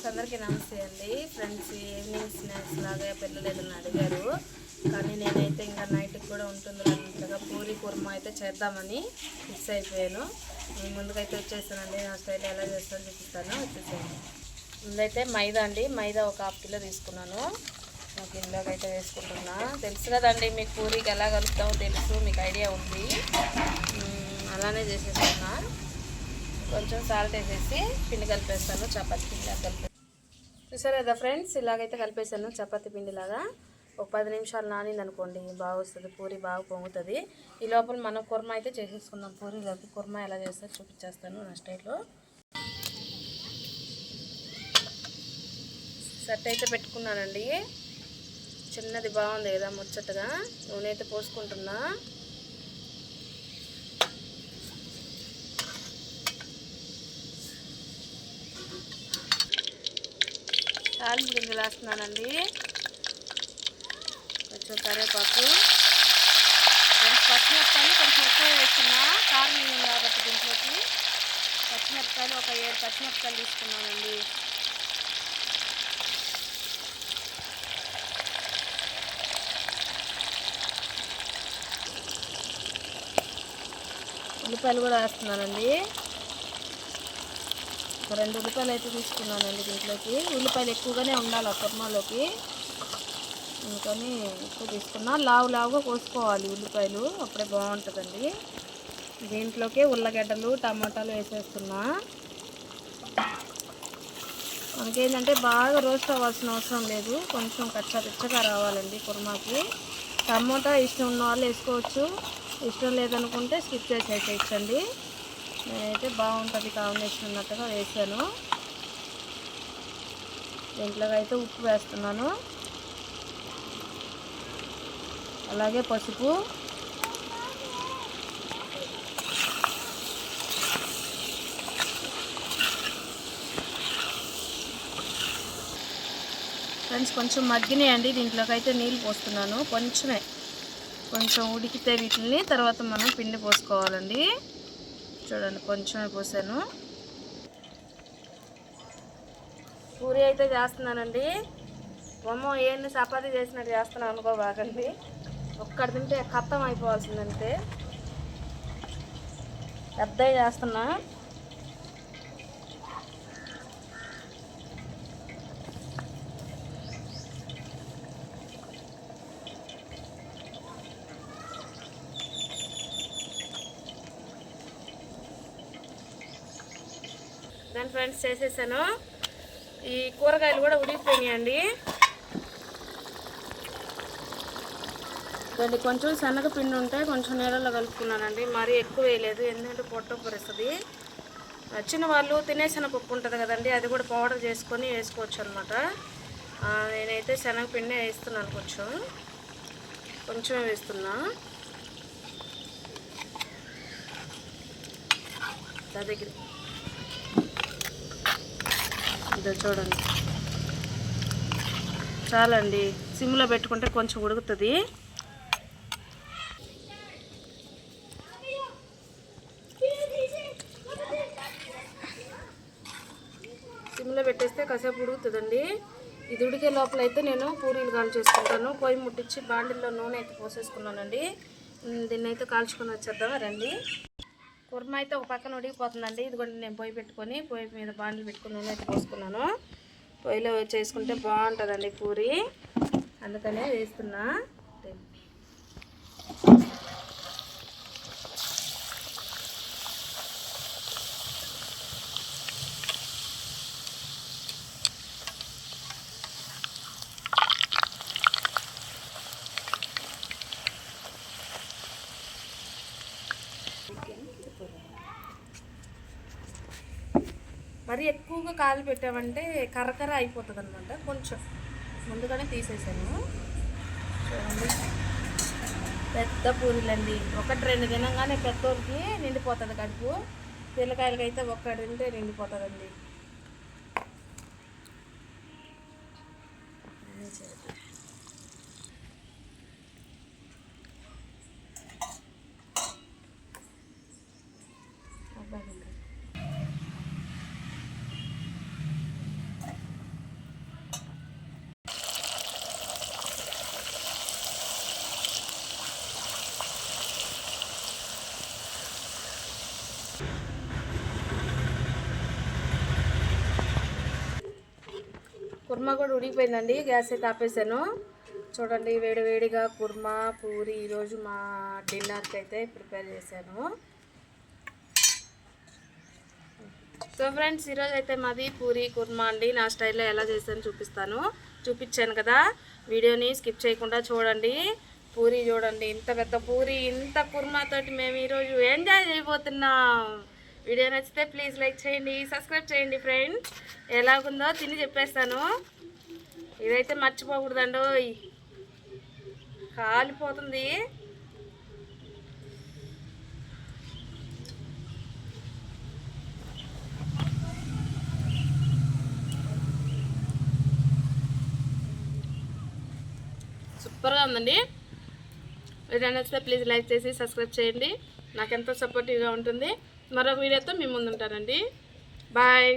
అందరికీ నమస్తే అండి ఫ్రెండ్స్. ఈవినింగ్ స్నాక్స్ లాగా పిల్లలు ఏదైనా అడిగారు, కానీ నేనైతే ఇంకా నైట్కి కూడా ఉంటుంది అన్నట్టుగా పూరి కుర్మా అయితే చేద్దామని ఫిక్స్ అయిపోయాను. నేను ముందుకైతే వచ్చేసానండి. నా స్టైల్ ఎలా చేస్తానో చూపిస్తాను, వచ్చేసాను. ముందైతే మైదా అండి, మైదా ఒక 1/2 కిలో తీసుకున్నాను. ఒక కిలోకి అయితే వేసుకుంటున్నా. తెలుసు కదండి మీకు పూరికి ఎలా కలుపుతామో తెలుసు, మీకు ఐడియా ఉంది. అలానే చేసేస్తున్నా. కొంచెం సాల్ట్ వేసేసి పిండి కలిపేస్తాను, చపాతీ పిండి కలిపేస్తాను. చూసారు కదా ఫ్రెండ్స్, ఇలాగైతే కలిపేసాను చపాతీ పిండిలాగా. ఒక 10 నిమిషాలు నానింది అనుకోండి, బాగా వస్తుంది పూరి, బాగా పొంగుతుంది. ఈ లోపల మనం కుర్మా అయితే చేసేసుకుందాం. పూరీలోకి కుర్మా ఎలా చేస్తారో చూపించేస్తాను నా స్టైల్లో. సెట్ అయితే పెట్టుకున్నానండి. చిన్నది బాగుంది కదా ముచ్చటగా. నూనె అయితే పోసుకుంటున్నా. తాలింపు గింజలు వేస్తున్నానండి. కొంచెం కరివేపాకు, పచ్చిమిరపకాయలు కొంచెం ఎక్కువ వేస్తున్నా, కారం కాబట్టి దీంట్లోకి. పచ్చిమిరపకాయలు ఒక 7 పచ్చిమిరపకాయలు తీసుకున్నానండి. ఉల్లిపాయలు కూడా వేస్తున్నానండి. ఒక 2 ఉల్లిపాయలు అయితే తీసుకున్నానండి దీంట్లోకి. ఉల్లిపాయలు ఎక్కువగానే ఉండాలి ఆ కుర్మాలోకి, అందుకని ఎక్కువ తీసుకున్నా. లావుగా కోసుకోవాలి ఉల్లిపాయలు, అప్పుడే బాగుంటుందండి. దీంట్లోకి ఉల్లగడ్డలు, టమాటాలు వేసేస్తున్నా. మనకేంటంటే బాగా రోస్ట్ అవ్వాల్సిన అవసరం లేదు, కొంచెం కచ్చా రావాలండి కుర్మాకి. టమాటా ఇష్టం ఉన్న వాళ్ళు వేసుకోవచ్చు, ఇష్టం లేదనుకుంటే స్కిప్ చేసేసేయచ్చండి. నేనైతే బాగుంటుంది కాంబినేషన్ ఉన్నట్టుగా వేసాను. దీంట్లోకి అయితే ఉప్పు వేస్తున్నాను, అలాగే పసుపు. ఫ్రెండ్స్ కొంచెం మగ్గినాయండి. దీంట్లోకి అయితే నీళ్ళు పోస్తున్నాను, కొంచెం ఉడికితే వీటిని తర్వాత మనం పిండి పోసుకోవాలండి. చూడండి కొంచెమే పోసాను. పూరి అయితే చేస్తున్నానండి. బొమ్మ ఏంది చపాతీ చేసినట్టు చేస్తున్నాను అనుకోబాకండి. ఒక్కటి తింటే ఖతం అయిపోవాల్సిందంతే. పెద్దవి చేస్తున్నా. దాని ఫ్రెండ్స్ చేసేసాను. ఈ కూరగాయలు కూడా ఉడికిపోయినాయండి. దాన్ని కొంచెం శనగపిండి ఉంటే కొంచెం నీళ్ళలో కలుపుకున్నానండి, మరీ ఎక్కువ వేయలేదు, ఎందుకంటే పొట్ట పొరుస్తుంది. నచ్చిన వాళ్ళు తినే శనగపప్పు ఉంటుంది కదండి, అది కూడా పౌడర్ చేసుకొని వేసుకోవచ్చు అనమాట. నేనైతే శనగపిండి వేస్తున్నాను, కొంచెం వేస్తున్నా. దగ్గర ఇదో చూడండి, చాలండి. సిమ్లో పెట్టుకుంటే కొంచెం ఉడుకుతుంది. సిమ్లో పెట్టేస్తే కాసేపు ఉడుకుతుందండి. ఇది ఉడికే లోపల అయితే నేను పూరీలు కాల్చేసుకుంటాను. పొయ్యి ముట్టించి బాండిల్లో నూనె అయితే పోసేసుకున్నానండి. దీన్ని అయితే కాల్చుకొని వచ్చేద్దాం రండి. కుర్మా అయితే ఒక పక్కన ఉడికిపోతుందండి. ఇదిగోండి నేను పొయ్యి పెట్టుకొని పొయ్యి మీద బాండిల్ పెట్టుకొని నూనె అయితే పోసుకున్నాను. పొయ్యిలో చేసుకుంటే బాగుంటుందండి పూరి, అందుకనే వేస్తున్నా. మరి ఎక్కువగా కాలు పెట్టామంటే కర్రకర్ర అయిపోతుంది అనమాట. కొంచెం ముందుగానే తీసేసాను. చూడండి పెద్ద పూరీలండి. 1-2 తినగానే పెద్దోళ్ళకి నిండిపోతుంది కడుపు. పిల్లకాయలకి అయితే 1 తింటే నిండిపోతుందండి. కుర్మా కూడా ఉడికిపోయిందండి. గ్యాస్ అయితే ఆపేసాను. చూడండి వేడి వేడిగా కుర్మా పూరి ఈరోజు మా డిన్నర్కి అయితే ప్రిపేర్ చేశాను. సో ఫ్రెండ్స్, ఈరోజు అయితే మాది పూరి కుర్మా అండి. నా స్టైల్లో ఎలా చేశాను చూపించాను కదా. వీడియోని స్కిప్ చేయకుండా చూడండి. పూరి చూడండి, ఇంత పెద్ద పూరి, ఇంత కుర్మాతోటి మేము ఈరోజు ఎంజాయ్ చేయబోతున్నాం. వీడియో నచ్చితే ప్లీజ్ లైక్ చేయండి, సబ్స్క్రైబ్ చేయండి ఫ్రెండ్స్. ఎలాగుందో తిని చెప్పేస్తాను. ఇదైతే మర్చిపోకూడదండి, కాలిపోతుంది. సూపర్గా ఉందండి. వీడియో నచ్చితే ప్లీజ్ లైక్ చేసి సబ్స్క్రైబ్ చేయండి. నాకు ఎంతో సపోర్టివ్గా ఉంటుంది. మరొక వీడియోతో మీ ముందు ఉంటానండి. బాయ్.